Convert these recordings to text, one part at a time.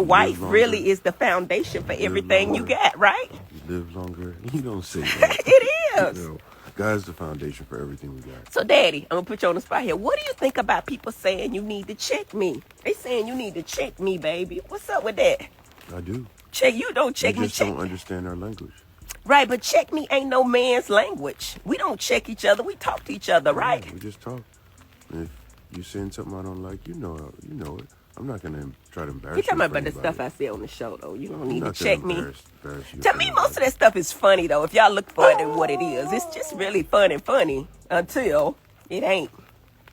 wife really is the foundation for everything you got, right? You live longer. You don't say that. It is. You know, God's the foundation for everything we got. So, Daddy, I'm going to put you on the spot here. What do you think about people saying you need to check me? They saying you need to check me, baby. What's up with that? I do. Check you don't check me. You just don't understand our language. Right, but check me ain't no man's language. We don't check each other. We talk to each other, right? Yeah, we just talk. And if you're saying something I don't like, you know it. I'm not gonna try to embarrass you. You're talking about the stuff I say on the show, though. You don't need to check me. Embarrass you. To me, most of that stuff is funny, though. If y'all look for it and what it is, it's just really fun and funny until it ain't.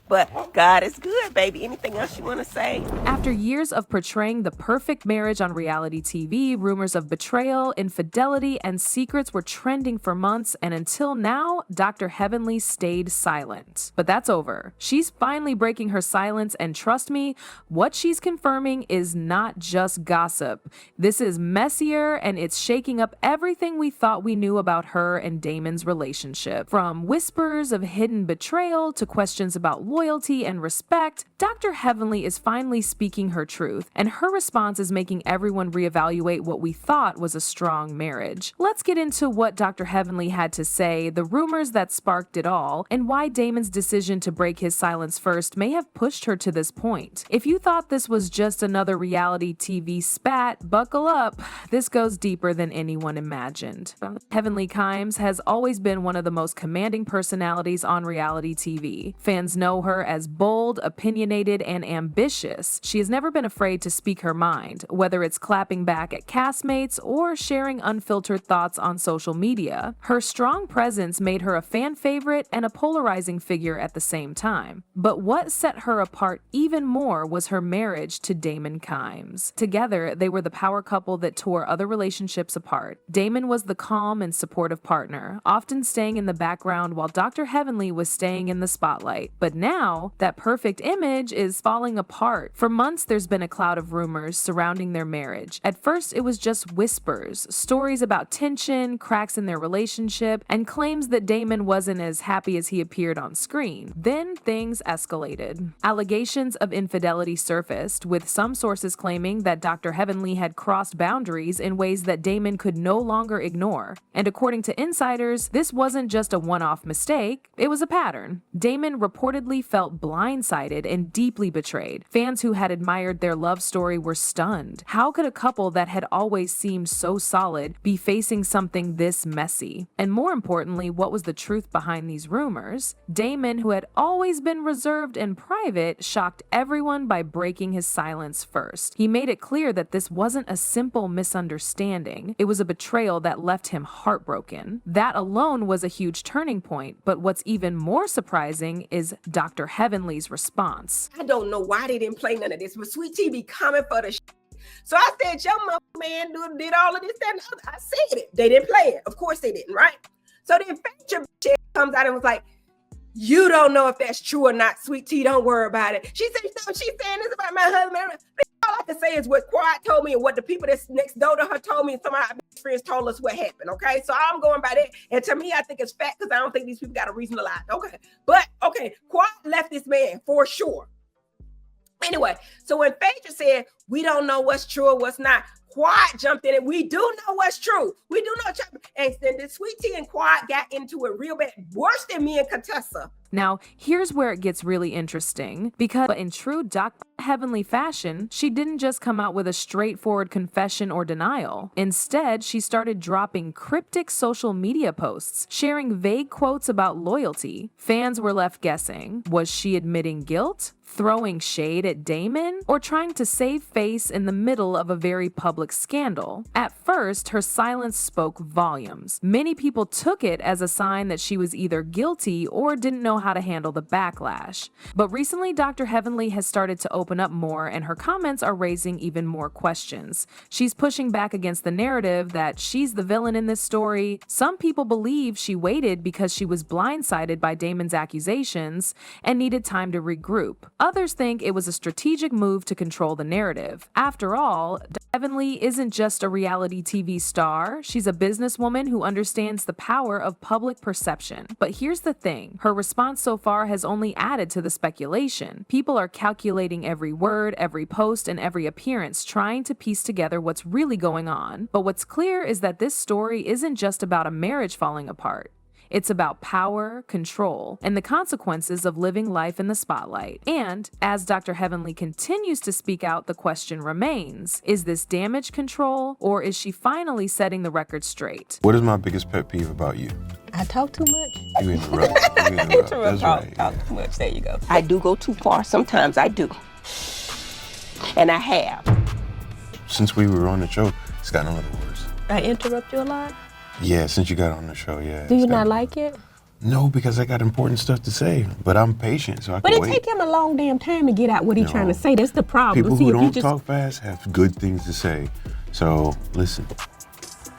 But God is good, baby. Anything else you want to say? After years of portraying the perfect marriage on reality TV, rumors of betrayal, infidelity, and secrets were trending for months, and until now, Dr. Heavenly stayed silent. But that's over. She's finally breaking her silence, and trust me, what she's confirming is not just gossip. This is messier, and it's shaking up everything we thought we knew about her and Damon's relationship. From whispers of hidden betrayal to questions about loyalty and respect, Dr. Heavenly is finally speaking her truth, and her response is making everyone reevaluate what we thought was a strong marriage. Let's get into what Dr. Heavenly had to say, the rumors that sparked it all, and why Damon's decision to break his silence first may have pushed her to this point. If you thought this was just another reality TV spat, buckle up. This goes deeper than anyone imagined. Heavenly Kimes has always been one of the most commanding personalities on reality TV. Fans know her as bold, opinionated, and ambitious. She has never been afraid to speak her mind, whether it's clapping back at castmates or sharing unfiltered thoughts on social media. Her strong presence made her a fan favorite and a polarizing figure at the same time. But what set her apart even more was her marriage to Damon Kimes. Together, they were the power couple that tore other relationships apart. Damon was the calm and supportive partner, often staying in the background while Dr. Heavenly was staying in the spotlight. But now, that perfect image is falling apart. For months, there's been a cloud of rumors surrounding their marriage. At first, it was just whispers, stories about tension, cracks in their relationship, and claims that Damon wasn't as happy as he appeared on screen. Then things escalated. Allegations of infidelity surfaced, with some sources claiming that Dr. Heavenly had crossed boundaries in ways that Damon could no longer ignore. And according to insiders, this wasn't just a one-off mistake, it was a pattern. Damon reportedly felt blindsided and deeply betrayed. Fans who had admired their love story were stunned. How could a couple that had always seemed so solid be facing something this messy? And more importantly, what was the truth behind these rumors? Damon, who had always been reserved and private, shocked everyone by breaking his silence first. He made it clear that this wasn't a simple misunderstanding. It was a betrayal that left him heartbroken. That alone was a huge turning point, but what's even more surprising is Dr. Heavenly's response. I don't know why they didn't play none of this, but Sweet Tea be coming for the So I said, your mother man did all of this, that, and the other. I said it. They didn't play it. Of course they didn't, right? So then Feature comes out and was like, you don't know if that's true or not, Sweet Tea. Don't worry about it. She said, so she's saying this about my husband. All I can say is what Quiet told me and what the people that's next door to her told me, and some of my best friends told us what happened, okay? So I'm going by that. And to me, I think it's fact because I don't think these people got a reason to lie, okay? But, okay, Quiet left this man for sure. Anyway, so when Phaedra said, we don't know what's true or what's not, Quiet jumped in and we do know what's true. We do know. And then the Sweet Tea and Quiet got into it real bad, worse than me and Contessa. Now, here's where it gets really interesting, because in true Dr. Heavenly fashion, she didn't just come out with a straightforward confession or denial. Instead, she started dropping cryptic social media posts, sharing vague quotes about loyalty. Fans were left guessing. Was she admitting guilt, throwing shade at Damon, or trying to save face in the middle of a very public scandal? At first, her silence spoke volumes. Many people took it as a sign that she was either guilty or didn't know how to handle the backlash. But recently, Dr. Heavenly has started to open up more, and her comments are raising even more questions. She's pushing back against the narrative that she's the villain in this story. Some people believe she waited because she was blindsided by Damon's accusations and needed time to regroup. Others think it was a strategic move to control the narrative. After all, Heavenly isn't just a reality TV star, she's a businesswoman who understands the power of public perception. But here's the thing, her response so far has only added to the speculation. People are calculating every word, every post, and every appearance, trying to piece together what's really going on. But what's clear is that this story isn't just about a marriage falling apart. It's about power, control, and the consequences of living life in the spotlight. And as Dr. Heavenly continues to speak out, the question remains, is this damage control, or is she finally setting the record straight? What is my biggest pet peeve about you? I talk too much. You interrupt. That's right. Talk too much. There you go. I do go too far. Sometimes I do. And I have. Since we were on the show, it's gotten a little worse. I interrupt you a lot. Yeah, since you got on the show, yeah. Do you not like it? No, because I got important stuff to say, but I'm patient, so I can wait. But it take him a long damn time to get out what he's trying to say. That's the problem. People who don't talk fast have good things to say. So, listen.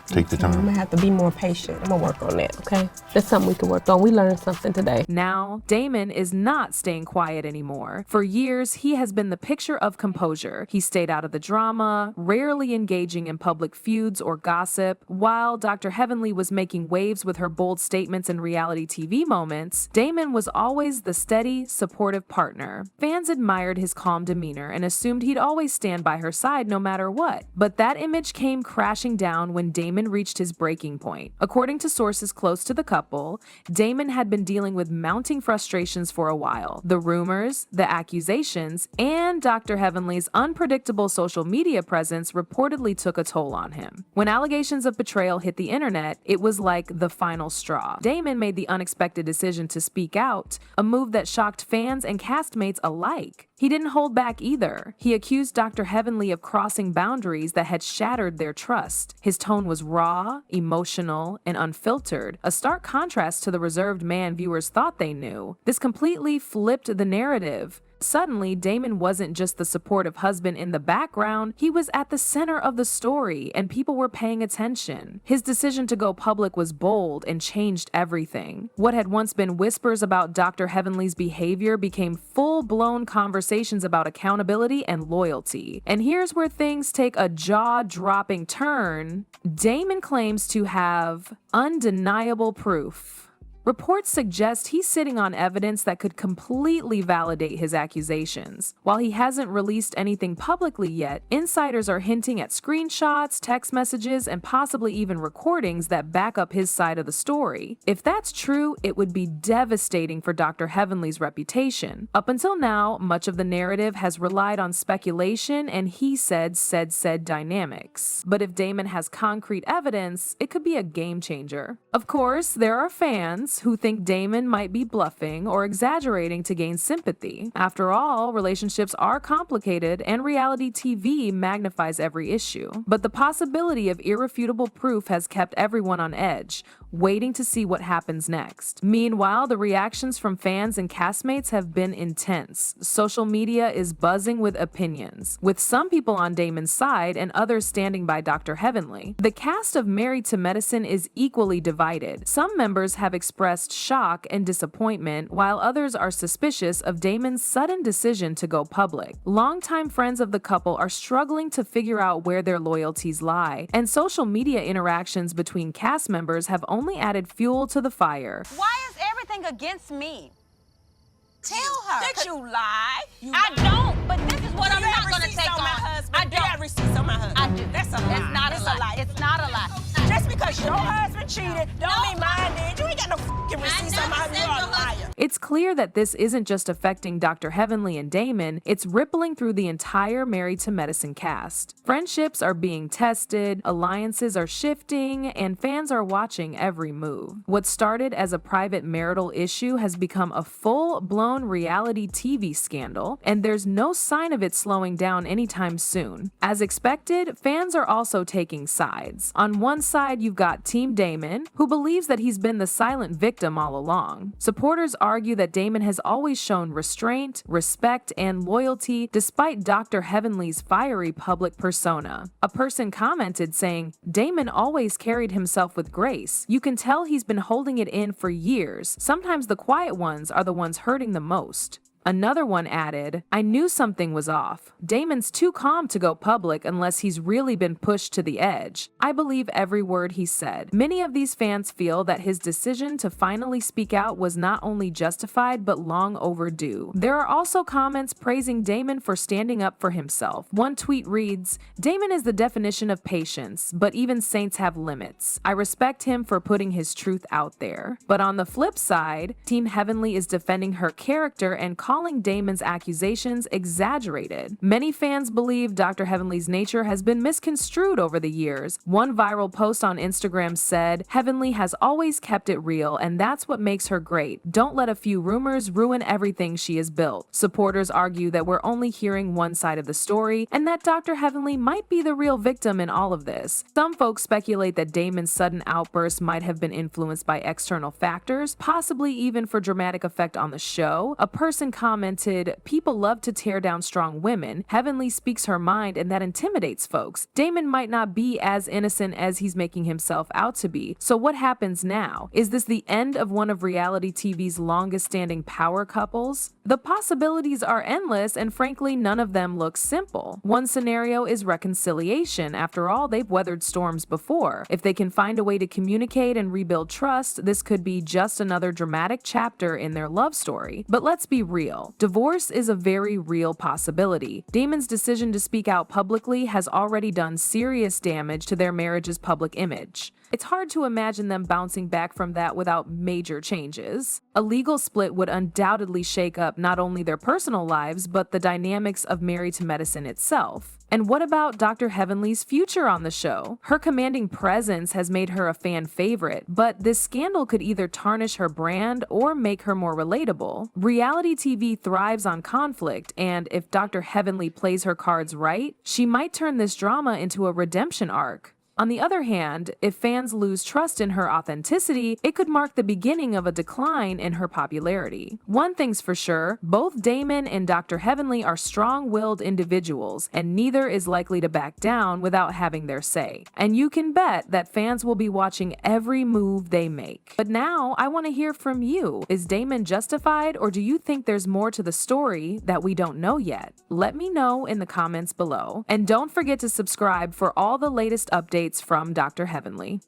Take the time. I'm gonna have to be more patient. I'm gonna work on that, okay? That's something we can work on. We learned something today. Now, Damon is not staying quiet anymore. For years, he has been the picture of composure. He stayed out of the drama, rarely engaging in public feuds or gossip. While Dr. Heavenly was making waves with her bold statements and reality TV moments, Damon was always the steady, supportive partner. Fans admired his calm demeanor and assumed he'd always stand by her side no matter what. But that image came crashing down when Damon reached his breaking point. According to sources close to the couple, Damon had been dealing with mounting frustrations for a while. The rumors, the accusations, and Dr. Heavenly's unpredictable social media presence reportedly took a toll on him. When allegations of betrayal hit the internet, it was like the final straw. Damon made the unexpected decision to speak out, a move that shocked fans and castmates alike. He didn't hold back either. He accused Dr. Heavenly of crossing boundaries that had shattered their trust. His tone was raw, emotional, and unfiltered, a stark contrast to the reserved man viewers thought they knew. This completely flipped the narrative. Suddenly, Damon wasn't just the supportive husband in the background, he was at the center of the story, and people were paying attention. His decision to go public was bold and changed everything. What had once been whispers about Dr. Heavenly's behavior became full-blown conversations about accountability and loyalty. And here's where things take a jaw-dropping turn. Damon claims to have undeniable proof. Reports suggest he's sitting on evidence that could completely validate his accusations. While he hasn't released anything publicly yet, insiders are hinting at screenshots, text messages, and possibly even recordings that back up his side of the story. If that's true, it would be devastating for Dr. Heavenly's reputation. Up until now, much of the narrative has relied on speculation and he said dynamics. But if Damon has concrete evidence, it could be a game changer. Of course, there are fans who think Damon might be bluffing or exaggerating to gain sympathy. After all, relationships are complicated and reality TV magnifies every issue. But the possibility of irrefutable proof has kept everyone on edge, waiting to see what happens next. Meanwhile, the reactions from fans and castmates have been intense. Social media is buzzing with opinions, with some people on Damon's side and others standing by Dr. Heavenly. The cast of Married to Medicine is equally divided. Some members have expressed shock and disappointment, while others are suspicious of Damon's sudden decision to go public. Longtime friends of the couple are struggling to figure out where their loyalties lie, and social media interactions between cast members have only added fuel to the fire. Why is everything against me? Tell her. That you lie. I don't, but this is what I'm not going to take on. I don't. You got receipts on my husband. I do. That's a lie. It's not a lie. It's not a lie. Just because your husband cheated, don't mean mine did. You ain't got no fucking receipts on my husband. You're a liar. It's clear that this isn't just affecting Dr. Heavenly and Damon, it's rippling through the entire Married to Medicine cast. Friendships are being tested, alliances are shifting, and fans are watching every move. What started as a private marital issue has become a full-blown reality TV scandal, and there's no sign of it slowing down anytime soon. As expected, fans are also taking sides. On one side, you've got Team Damon, who believes that he's been the silent victim all along. Supporters argue that Damon has always shown restraint, respect, and loyalty despite Dr. Heavenly's fiery public persona. A person commented saying, "Damon always carried himself with grace. You can tell he's been holding it in for years. Sometimes the quiet ones are the ones hurting the most." Another one added, "I knew something was off. Damon's too calm to go public unless he's really been pushed to the edge. I believe every word he said." Many of these fans feel that his decision to finally speak out was not only justified but long overdue. There are also comments praising Damon for standing up for himself. One tweet reads, "Damon is the definition of patience, but even saints have limits. I respect him for putting his truth out there." But on the flip side, Team Heavenly is defending her character and calling Damon's accusations exaggerated. Many fans believe Dr. Heavenly's nature has been misconstrued over the years. One viral post on Instagram said, "Heavenly has always kept it real, and that's what makes her great. Don't let a few rumors ruin everything she has built." Supporters argue that we're only hearing one side of the story, and that Dr. Heavenly might be the real victim in all of this. Some folks speculate that Damon's sudden outburst might have been influenced by external factors, possibly even for dramatic effect on the show. A person commented, "People love to tear down strong women. Heavenly speaks her mind, and that intimidates folks. Damon might not be as innocent as he's making himself out to be. So what happens now? Is this the end of one of reality TV's longest-standing power couples?" The possibilities are endless, and frankly, none of them look simple. One scenario is reconciliation. After all, they've weathered storms before. If they can find a way to communicate and rebuild trust, this could be just another dramatic chapter in their love story. But let's be real. Divorce is a very real possibility. Damon's decision to speak out publicly has already done serious damage to their marriage's public image. It's hard to imagine them bouncing back from that without major changes. A legal split would undoubtedly shake up not only their personal lives, but the dynamics of Married to Medicine itself. And what about Dr. Heavenly's future on the show? Her commanding presence has made her a fan favorite, but this scandal could either tarnish her brand or make her more relatable. Reality TV thrives on conflict, and if Dr. Heavenly plays her cards right, she might turn this drama into a redemption arc. On the other hand, if fans lose trust in her authenticity, it could mark the beginning of a decline in her popularity. One thing's for sure, both Damon and Dr. Heavenly are strong-willed individuals, and neither is likely to back down without having their say. And you can bet that fans will be watching every move they make. But now, I want to hear from you. Is Damon justified, or do you think there's more to the story that we don't know yet? Let me know in the comments below. And don't forget to subscribe for all the latest updates from Dr. Heavenly.